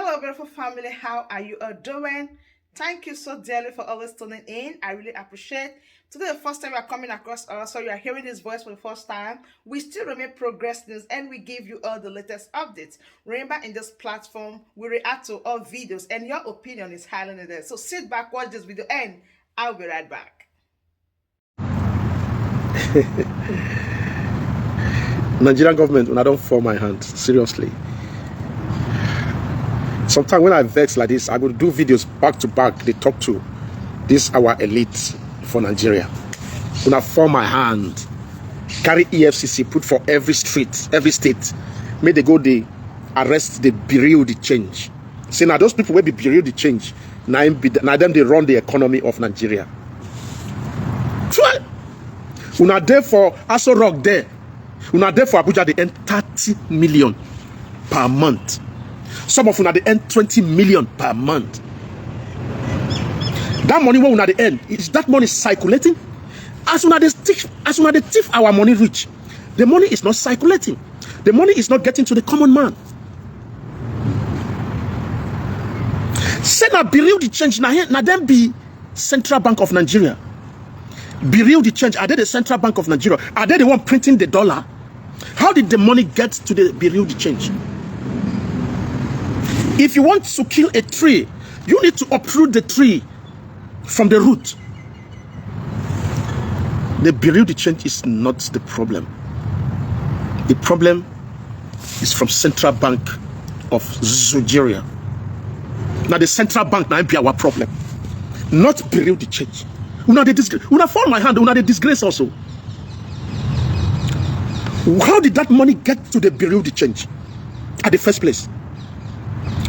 Hello, beautiful family. How are you all doing? Thank you so dearly for always tuning in. I really appreciate. Today, the first time you are coming across us, so you are hearing this voice for the first time. We still remain Progress News, and we give you all the latest updates. Remember, in this platform, we react to all videos, and your opinion is highly needed. So sit back, watch this video, and I'll be right back. Nigerian government, when I don't fall my hand, seriously. Sometimes when I vex like this, I will do videos back to back. They talk to this our elite for Nigeria. When I fall my hand, carry Efcc, put for every street, every state. May they go, they arrest, they bureau the change. See, now those people will be bureau the change. Now them they run the economy of Nigeria. When I there for Aso Rock there, when I there for Abuja, they earn 30 million per month. Some of them they earn 20 million per month. That money when they earn, is that money circulating? As soon as they thief our money reach, the money is not circulating. The money is not getting to the common man. Say now bureau the change now them be Central Bank of Nigeria. Bureau the change. Are they the Central Bank of Nigeria? Are they the one printing the dollar? How did the money get to the bureau the change? If you want to kill a tree, you need to uproot the tree from the root. The bureau the change is not the problem. The problem is from Central Bank of Nigeria. Now the Central Bank now be our problem, not bureau the change. Una fall my hand. Una the disgrace also. How did that money get to the bureau the change at the first place?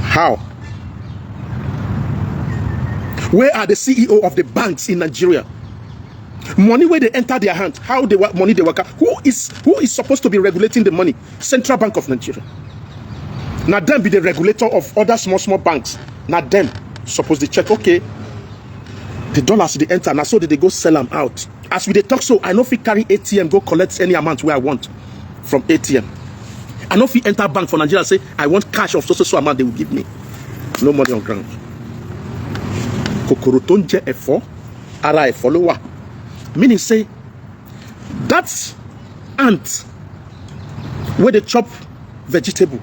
How? Where are the CEO of the banks in Nigeria? Money where they enter their hand. How they money they work out. Who is supposed to be regulating the money? Central Bank of Nigeria. Now them be the regulator of other small banks. Now them supposed to check. Okay, the dollars they enter. Now so they go sell them out. As we they talk, so I know if we carry ATM go collect any amount where I want from ATM. I know if you enter bank for Nigeria say I want cash of so amount, they will give me. No money on ground. Kokorotonje efo, ara follower. Meaning say that's ant where they chop vegetable.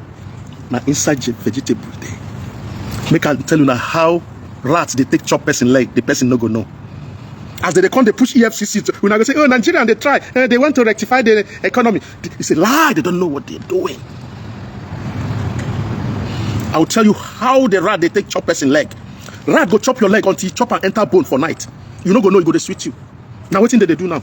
Now inside the vegetable there. Make I tell you now how rats they take chop person leg, the person no go know. As they come, they push EFCC. When I go say, oh, Nigerian, they try. They want to rectify the economy. It's a lie. They don't know what they're doing. I will tell you how the rat, they take chop person leg. Rat go chop your leg until you chop and enter bone for night. You no go know, you go to sweet you. Now, what thing they do now?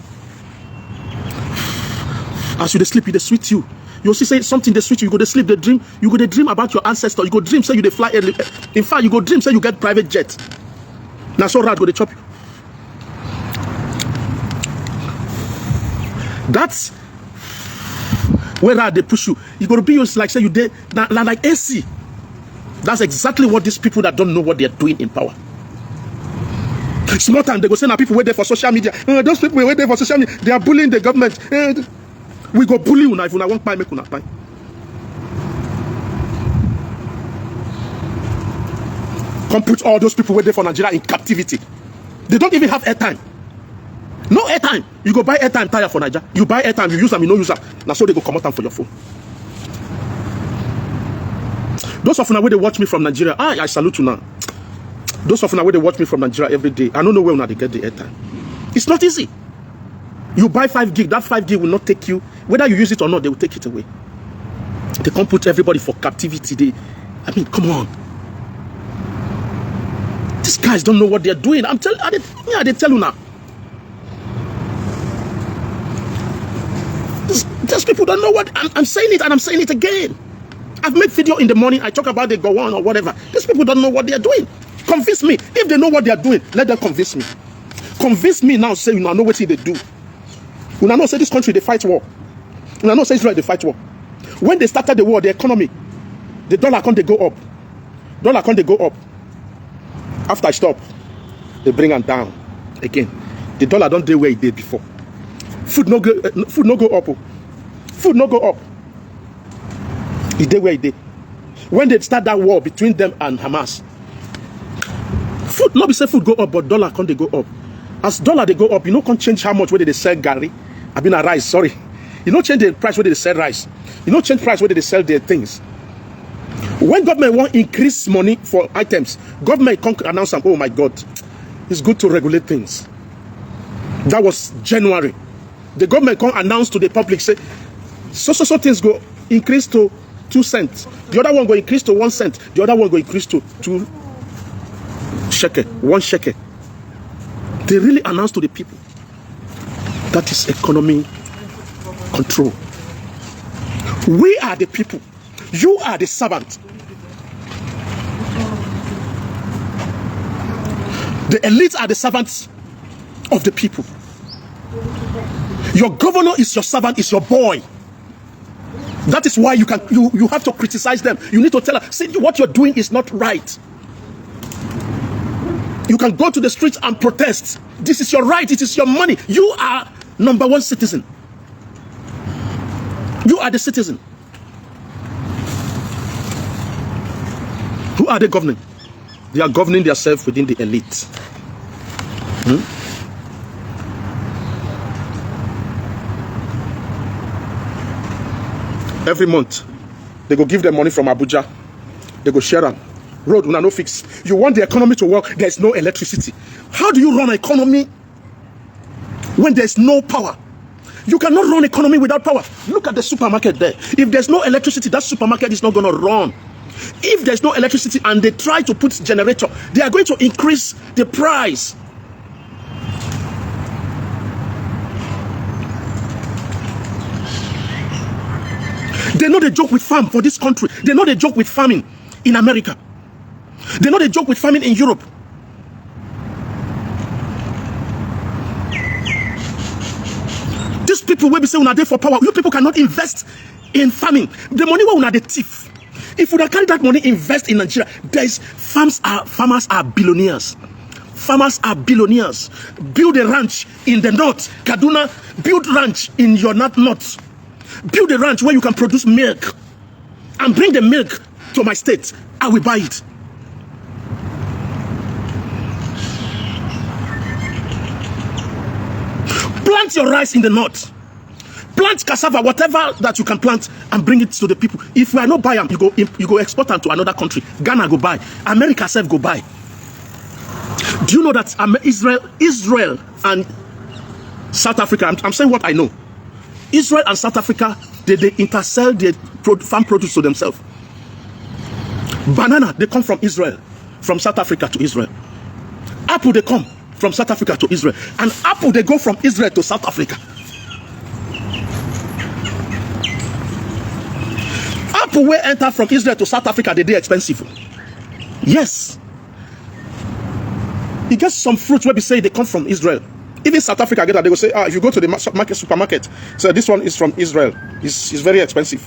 As you they sleep, they sweet you. You see say something they sweet you, you go to sleep, they dream. You go to dream about your ancestors. You go dream, say you they fly early. In fact, you go dream, say you get private jet. Now, so rat go to chop you. That's where they push you. You got to be used like say you did like AC. That's exactly what these people that don't know what they're doing in power. Small time they go say now people wait there for social media. Those people wait there for social media. They are bullying the government. We go bully you now if you want buy, make you not buy. Come put all those people wait there for Nigeria in captivity. They don't even have airtime. No airtime. You go buy airtime tire for Nigeria. You buy airtime, you use them, you no use them. Now so they go come out for your phone. Those of you where they watch me from Nigeria, I salute you now. Those of you where they watch me from Nigeria every day, I don't know where now they get the airtime. It's not easy. You buy 5 gig, that 5 gig will not take you. Whether you use it or not, they will take it away. They can't put everybody for captivity. I mean, come on. These guys don't know what they're doing. I'm telling you, they tell you now. These people don't know what I'm saying it, and I'm saying it again. I've made video in the morning. I talk about the go on or whatever. These people don't know what they're doing. Convince me. If they know what they're doing, let them convince me. Convince me now. Say you know what they do. You know say this country they fight war. You know say Israel they fight war. When they started the war, the economy, the dollar can't they go up. Dollar can't they go up. After I stop, they bring them down again. The dollar don't do where it did before. Food no go up. Food no go up. It did where it did. when they start that war between them and Hamas. Food, not be say food go up, but dollar can't they go up. As dollar they go up, you know can't change how much where they sell Gary. I mean a rice, sorry. You know change the price where they sell rice. You know change price where they sell their things. When government want increase money for items, government can't announce them, oh my God, it's good to regulate things. That was January. The government can't announce to the public, say, so things go increase to 2 cents. The other one go increase to 1 cent. The other one go increase to 2 shekel, 1 shekel. They really announce to the people. That is economy control. We are the people. You are the servant. The elites are the servants of the people. Your governor is your servant, is your boy. That is why you have to criticize them. You need to tell them, see, what you're doing is not right. You can go to the streets and protest. This is your right. It is your money. You are #1 citizen. You are the citizen. Who are they governing? They are governing themselves within the elite. Every month, they go give them money from Abuja. They go share them. Road will not fix. You want the economy to work, there is no electricity. How do you run an economy when there is no power? You cannot run economy without power. Look at the supermarket there. If there's no electricity, that supermarket is not going to run. If there's no electricity and they try to put generator, they are going to increase the price. They know they joke with farm for this country. They know they joke with farming in America. They know they joke with farming in Europe. These people will be saying una dey for power. You people cannot invest in farming. The money will una dey thief. If we don't carry that money, invest in Nigeria, farmers are billionaires. Farmers are billionaires. Build a ranch in the north, Kaduna. Build ranch in your north. Build a ranch where you can produce milk and bring the milk to my state. I will buy it. Plant your rice in the north. Plant cassava, whatever that you can plant, and bring it to the people. If we are not buy them, you go export them to another country. Ghana go buy. America self go buy. Do you know that Israel and South Africa, I'm saying what I know. Israel and South Africa, they intersell their farm produce to themselves. Banana, they come from Israel, from South Africa to Israel. Apple, they come from South Africa to Israel. And apple, they go from Israel to South Africa. Apple will enter from Israel to South Africa, they expensive. Yes. You get some fruits where we say they come from Israel. Even South Africa, they will say, if you go to the supermarket, so this one is from Israel. It's very expensive.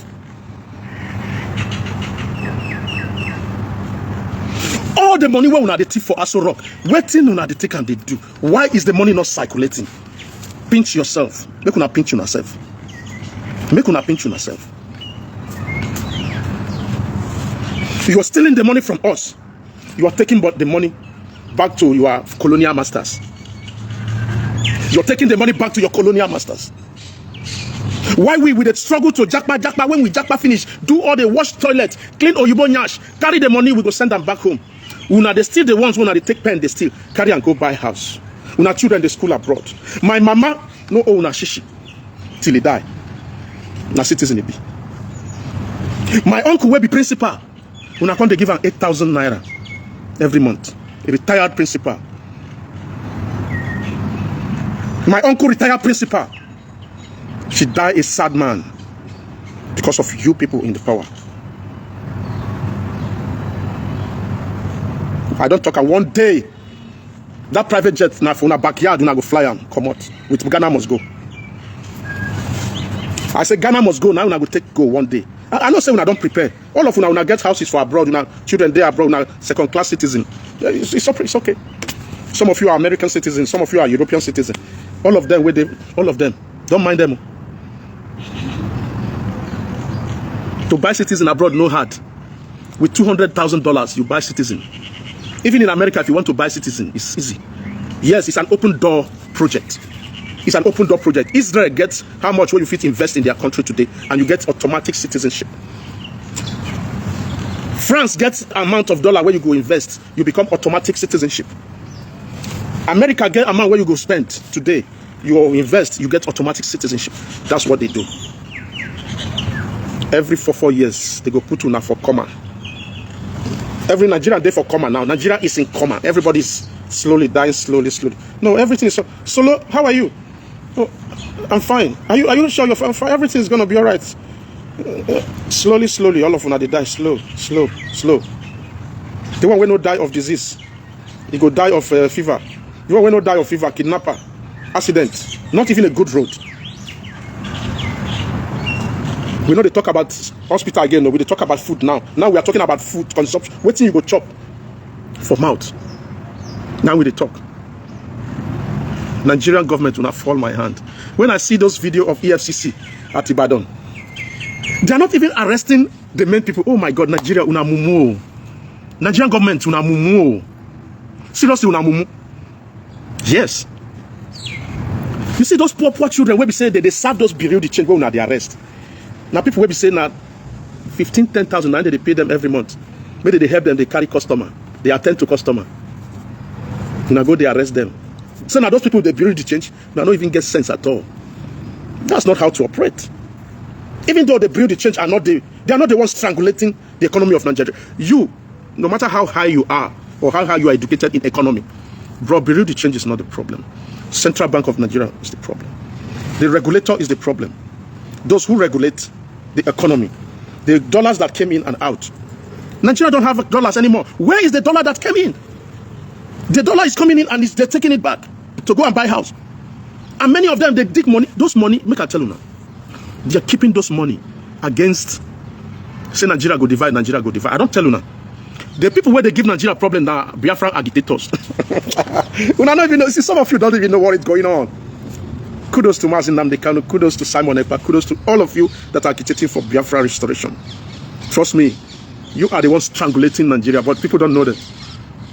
All the money where una dey thief for Aso Rock, waiting una dey take and they do. Why is the money not circulating? Pinch yourself. Make una pinch yourself. Make una pinch yourself. You are stealing the money from us. You are taking the money back to your colonial masters. You're taking the money back to your colonial masters. Why we with the struggle to jackpa, when we jackpa finish, do all the wash toilet, clean oyibo nyash, carry the money, we go send them back home. Una they steal the ones when they take pen, they steal, carry and go buy house. Una children they school abroad. My mama no own a shishi till he die. Na citizen he be. My uncle will be principal. Una come they give him 8,000 naira every month. A retired principal. My uncle retired principal. She died a sad man because of you people in the power. I don't talk. One day, that private jet now for una backyard, una go fly and come out. With Ghana must go. I say Ghana must go. Now una go take go one day. I know say una don't prepare. All of una get houses for abroad. Una children there abroad. Una second-class citizen. It's okay. Some of you are American citizens. Some of you are European citizens. All of them. Don't mind them. To buy citizen abroad no hard. With $200,000, you buy Citizen. Even in America, if you want to buy Citizen, it's easy. Yes, it's an open door project. It's an open door project. Israel gets how much will you fit invest in their country today, and you get automatic citizenship. France gets amount of dollar where you go invest, you become automatic citizenship. America get amount where you go spend today, you invest, you get automatic citizenship. That's what they do. Every 4 years, they go put una for coma. Every Nigerian day for coma now. Nigeria is in coma. Everybody's slowly dying, slowly. No, everything is so. Solo, how are you? Oh, I'm fine. Are you sure you're fine? Everything is gonna be all right. Slowly, all of them they die. Slow. The one will not die of disease. He go die of fever. The one will not die of fever, kidnapper, accident. Not even a good road. We know they talk about hospital again. No, we talk about food now. Now we are talking about food consumption. What thing you go chop for mouth? Now we talk. Nigerian government will not fall my hand. When I see those videos of Efcc at Ibadan, they are not even arresting the main people. Oh my God, Nigeria una mumu. Nigerian government una mumu. Seriously una mumu. Yes. You see those poor children where we say that they serve those burial the change when they arrest. Now people will be saying that 15, 10,000 and they pay them every month. Maybe they help them, they carry customer, they attend to customer. Now go they arrest them. So now those people they bury the change, now don't even get sense at all. That's not how to operate. Even though they bury the change they are not the ones strangulating the economy of Nigeria. You, no matter how high you are or how high you are educated in economy, bro, bury the change is not the problem. Central Bank of Nigeria is the problem. The regulator is the problem. Those who regulate the economy, the dollars that came in and out. Nigeria don't have dollars anymore. Where is the dollar that came in? The dollar is coming in and they're taking it back to go and buy house. And many of them, they dig money. Those money, make I tell you now, they're keeping those money against, say Nigeria go divide, Nigeria go divide. I don't tell you now. The people where they give Nigeria problem now, Biafran agitators. When I don't even know, see, some of you don't even know what is going on. Kudos to Mazin Namdekanu, kudos to Simon Ekpa, kudos to all of you that are agitating for Biafra restoration. Trust me, you are the ones strangulating Nigeria, but people don't know that.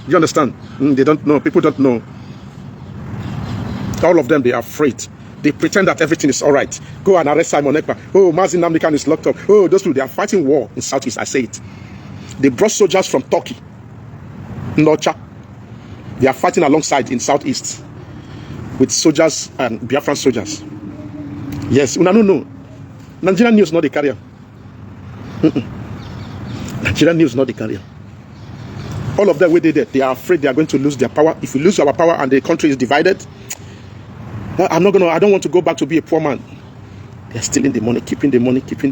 You understand? They don't know. People don't know. All of them, they are afraid. They pretend that everything is all right. Go and arrest Simon Ekpa. Oh, Mazin Namdekanu is locked up. Oh, those people, they are fighting war in Southeast. I say it. They brought soldiers from Turkey, Nocha. They are fighting alongside in Southeast with soldiers and Biafran soldiers. Yes, una no know. Nigerian news not the carrier. Nigerian news not the carrier. All of them where they are afraid they are going to lose their power. If we lose our power and the country is divided, I don't want to go back to be a poor man. They are stealing the money, keeping the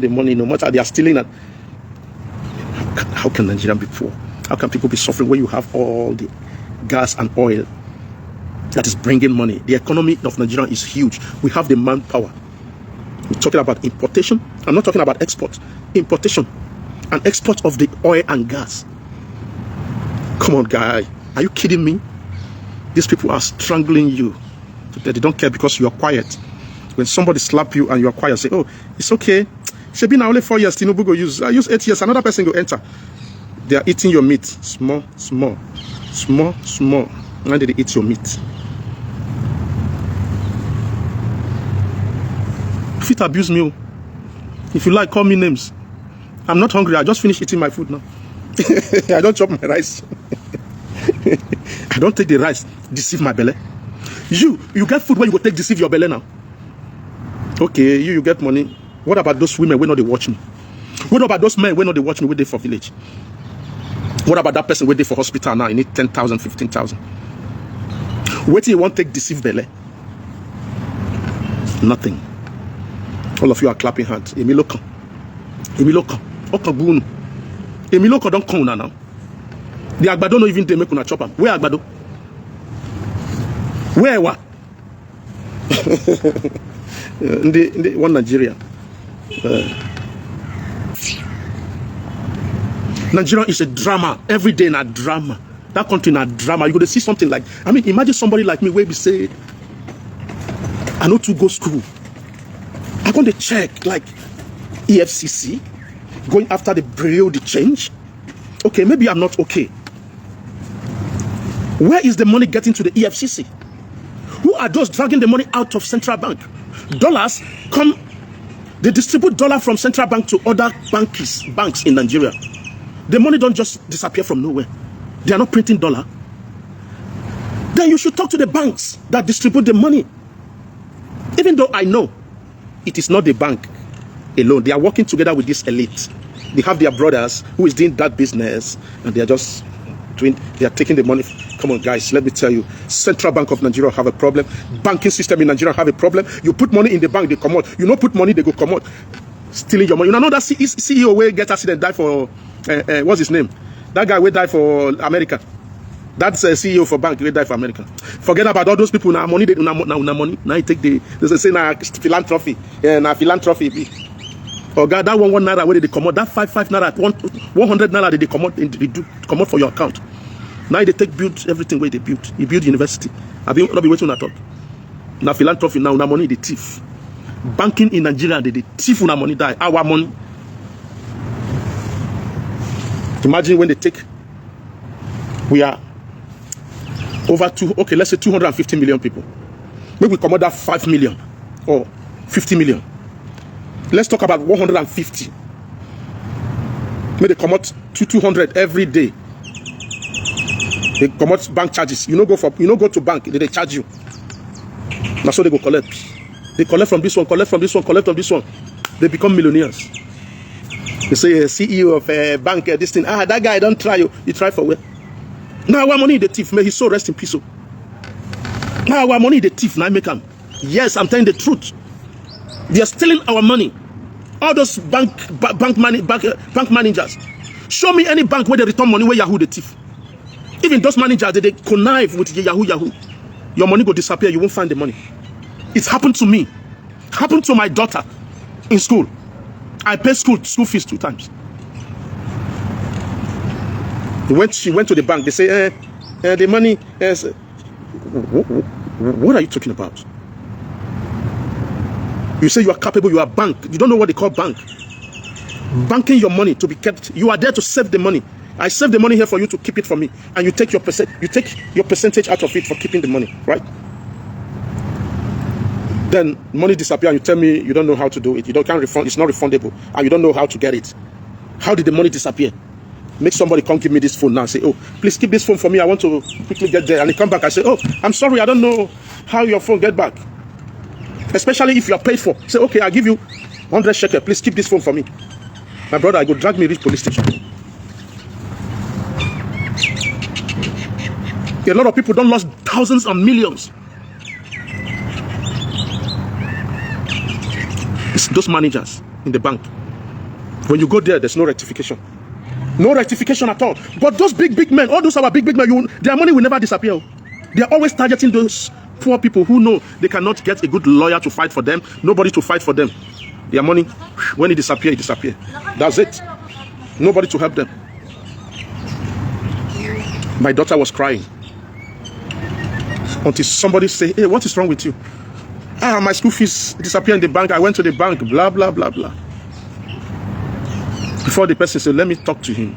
money, no matter they are stealing it. How can Nigeria be poor? How can people be suffering when you have all the gas and oil that is bringing money? The economy of Nigeria is huge. We have the manpower. We're talking about importation. I'm not talking about export. Importation and export of the oil and gas. Come on, guy. Are you kidding me? These people are strangling you. They don't care because you are quiet. When somebody slap you and you are quiet, say, oh, it's okay. Should be now only 4 years. Tinubu go use. I use 8 years. Another person go enter. They are eating your meat. Small. And they eat your meat. If it abuse me, if you like, call me names. I'm not hungry. I just finished eating my food now. I don't chop my rice. I don't take the rice, deceive my belly. You get food when you go take deceive your belly now. Okay, you get money. What about those women when not they watch me? What about those men when not they watch me? Where they for village? What about that person where they for hospital now? You need 10,000, 15,000. What do you want to take deceive belly? Nothing. All of you are clapping hands. Emiloko. Okabunu. Emiloko don't come now. The Agbado don't even they make una chop am. Where Agbado? Where what? One Nigeria. Nigeria is a drama. Every day in a drama. That country in a drama. You go to see something like, I mean, imagine somebody like me where we say, I know to go school. I going to check like EFCC going after the burial the change. okay, maybe I'm not okay. Where is the money getting to the EFCC? Who are those dragging the money out of central bank? Dollars come, they distribute dollar from central bank to other banks in Nigeria. The money don't just disappear from nowhere. They are not printing dollar. Then you should talk to the banks that distribute the money. Even though I know it is not the bank alone. They are working together with this elite. They have their brothers who is doing that business, and they are just doing, they are taking the money. Come on, guys, let me tell you, Central Bank of Nigeria have a problem. Banking system in Nigeria have a problem. You put money in the bank, they come out. You don't put money, they go come out. Stealing your money. You know that CEO will get accident, die for, what's his name? That guy will die for America. That's a CEO for bank, will die for America. Forget about all those people now. Money, they money. Now you take the, they say now philanthropy. Now philanthropy. Oh God, that one naira where they come out, that five naira, 100 naira they come out, they do come out for your account. Now they take build everything where they build. You build university. I've been not be waiting at all. Now philanthropy now money they thief. Banking in Nigeria they thief when money die. Our money. Imagine when they take. We are over let's say 250 million people. Maybe we come out that 5 million or 50 million. Let's talk about 150. Maybe they come out 200 every day. They come out bank charges. You know go to bank, they charge you. That's how they go collect. They collect from this one, collect from this one, collect from this one. They become millionaires. They say CEO of a bank, this thing. That guy don't try you. You try for where? Now our money the thief. May his soul rest in peace. Now our money the thief. Now make him. Yes, I'm telling the truth. They are stealing our money. All those bank managers. Show me any bank where they return money where Yahoo the thief. Even those managers, they connive with Yahoo. Your money go disappear. You won't find the money. It's happened to me. Happened to my daughter in school. I paid school fees 2 times. She went to the bank. They say, the money. What are you talking about? You say you are capable. You are bank. You don't know what they call bank. Banking your money to be kept. You are there to save the money. I save the money here for you to keep it for me, and you take your percentage out of it for keeping the money, right? Then money disappear, and you tell me you don't know how to do it. You can't refund. It's not refundable, and you don't know how to get it. How did the money disappear? Make somebody come give me this phone now. Say, oh, please keep this phone for me. I want to quickly get there. And they come back. I say, oh, I'm sorry. I don't know how your phone get back. Especially if you are paid for. Say, okay, I'll give you 100 shekel. Please keep this phone for me. My brother, I go drag me reach police station. A lot of people don't lost thousands and millions. It's those managers in the bank. When you go there, there's no rectification. No rectification at all. But those big men, all those our big men, their money will never disappear. They are always targeting those poor people who know they cannot get a good lawyer to fight for them, nobody to fight for them. Their money, when it disappears, it disappears. That's it. Nobody to help them. My daughter was crying until somebody say, hey, what is wrong with you? My school fees disappeared in the bank. I went to the bank, blah, blah, blah, blah. Before the person said, let me talk to him.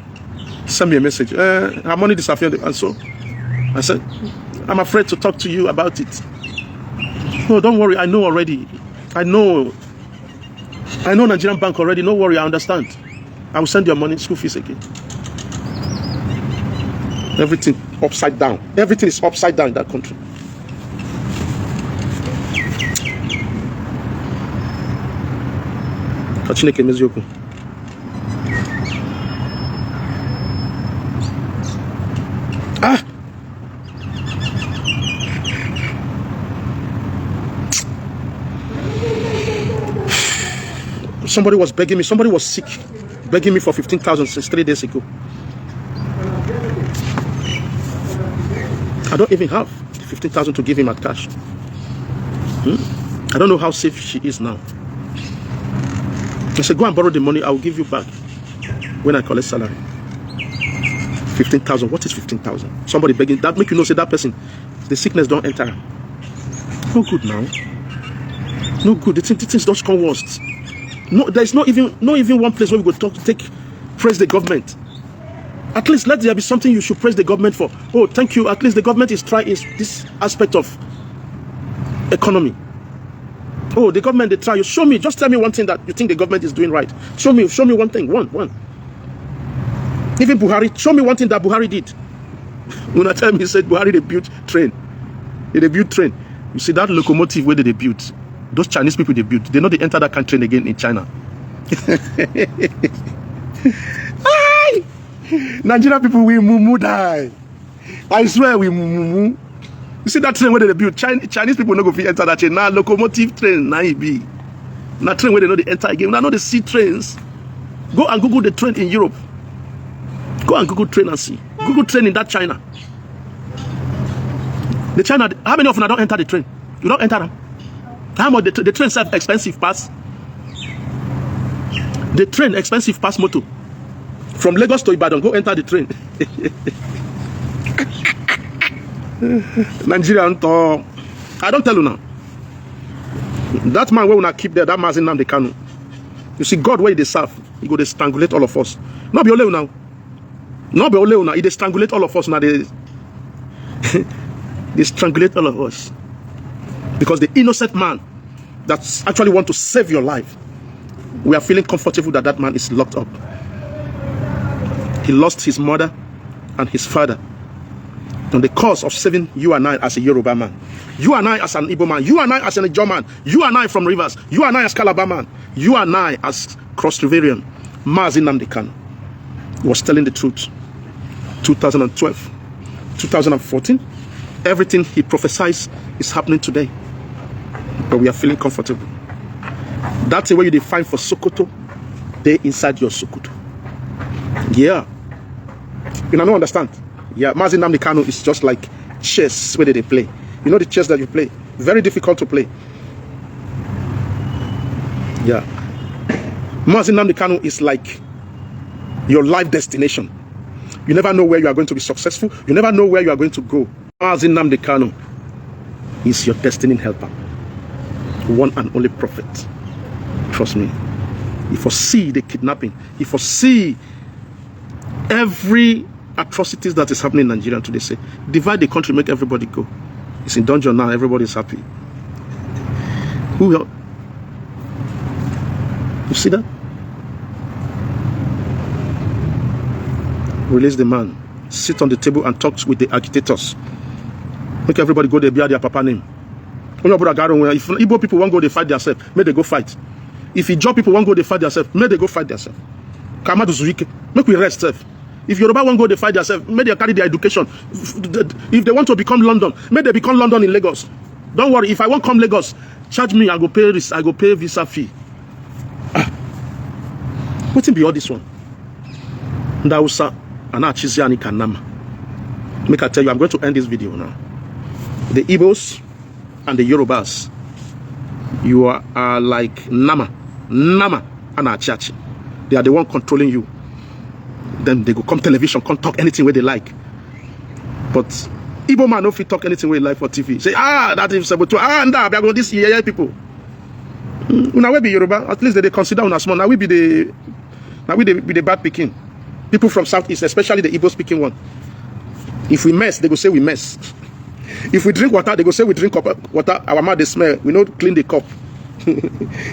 Send me a message. Her money disappeared. And so I said, I'm afraid to talk to you about it. No, don't worry. I know already. I know Nigerian bank already. No worry. I understand. I will send your money, school fees again. Everything upside down. Everything is upside down in that country. Somebody was begging me. Somebody was sick, begging me for 15,000 since 3 days ago. I don't even have 15,000 to give him at cash. I don't know how safe she is now. I said, go and borrow the money. I will give you back when I collect salary. 15,000. What is 15,000? Somebody begging. That make you know, say that person, the sickness don't enter. No good now. No good. The things don't come worst. No, there's not even one place where we go talk, praise the government. At least let there be something you should praise the government for. Oh, thank you. At least the government is trying this aspect of economy. Oh, the government, they try. You show me. Just tell me one thing that you think the government is doing right. Show me one thing. One. Even Buhari, show me one thing that Buhari did. When I tell me, he said Buhari, they built train. They built train. You see that locomotive where they built? Those Chinese people they built. They know they enter that country again in China. Nigerian people, we mumu die. I swear we mumu. You see that train where they built? Chinese people no go fit enter that train. Now locomotive train, now it be. Now train where they know they enter again. Now know they see trains. Go and Google the train in Europe. Go and Google train and see. Google train in that China. The China, how many of them don't enter the train? You don't enter them. How much the train self expensive pass? The train expensive pass motor. From Lagos to Ibadan, go enter the train. Nigerian talk. I don't tell you now. That man where we not keep there, that man's in Nnamdi Kanu. You see, God where they serve, he go to strangulate all of us. Not be only now. Not be only now. He they strangulate all of us now. They strangulate all of us because the innocent man that's actually want to save your life, we are feeling comfortable that man is locked up. He lost his mother and his father on the cause of saving you and I as a Yoruba man, you and I as an Igbo man, you and I as an Ijaw man, you and I from Rivers, you and I as Calabar man, you and I as Cross Riverian. Mazi Nnamdi Kanu was telling the truth. 2012, 2014, everything he prophesied is happening today. But we are feeling comfortable. That's the way you define for Sokoto. They inside your Sokoto. Yeah. You don't understand? Yeah, Mazi Nnamdi Kanu is just like chess where they play. You know the chess that you play? Very difficult to play. Yeah. Mazi Nnamdi Kanu is like your life destination. You never know where you are going to be successful. You never know where you are going to go. Mazi Nnamdi Kanu is your destiny helper. One and only prophet. Trust me. He foresee the kidnapping. He foresee every atrocities that is happening in Nigeria today. Say, divide the country, make everybody go. It's in dungeon now. Everybody is happy. Who? You see that? Release the man, sit on the table and talk with the agitators. Make everybody go there, bear their papa name. If Igbo people won't go, they fight themselves, may they go fight. If Ijaw people won't go, they fight themselves, may they go fight themselves. Kamadu Zuike, make we rest self. If Yoruba won't go, they fight themselves, may they carry their education. If they want to become London, may they become London in Lagos. Don't worry, if I won't come Lagos, charge me, I go pay this, I go pay visa fee. What's be all this one? Ndausa. Make I tell you, I'm going to end this video now. The Igbos and the Yorubas, you are like Nama and Achachi. They are the one controlling you. Then they go come television, come talk anything where they like. But Igbo man, if you talk anything where they like for TV, say that is Saboto. Nah, we are going this year people. Now we be Yoruba. At least they consider us small. Now we be the bad picking. People from Southeast, especially the Igbo speaking one. If we mess, they go say we mess. If we drink water, they go say we drink water. Our mouth they smell. We don't clean the cup.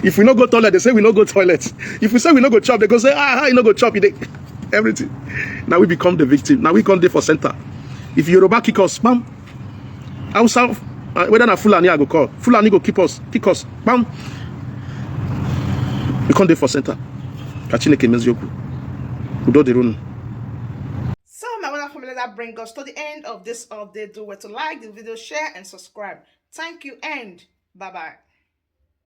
If we no go toilet, they say we no go toilet. If we say we no go chop, they go say how you no go chop? Everything. Now we become the victim. Now we come there for center. If Yoruba kick us, bam. Hausa, whether na Fulani I go call. Fulani go kick us, bam. We come there for center. Kachineke mezioku. So my wonderful family, that brings us to the end of this update. Do well to like the video, share and subscribe. Thank you and bye bye.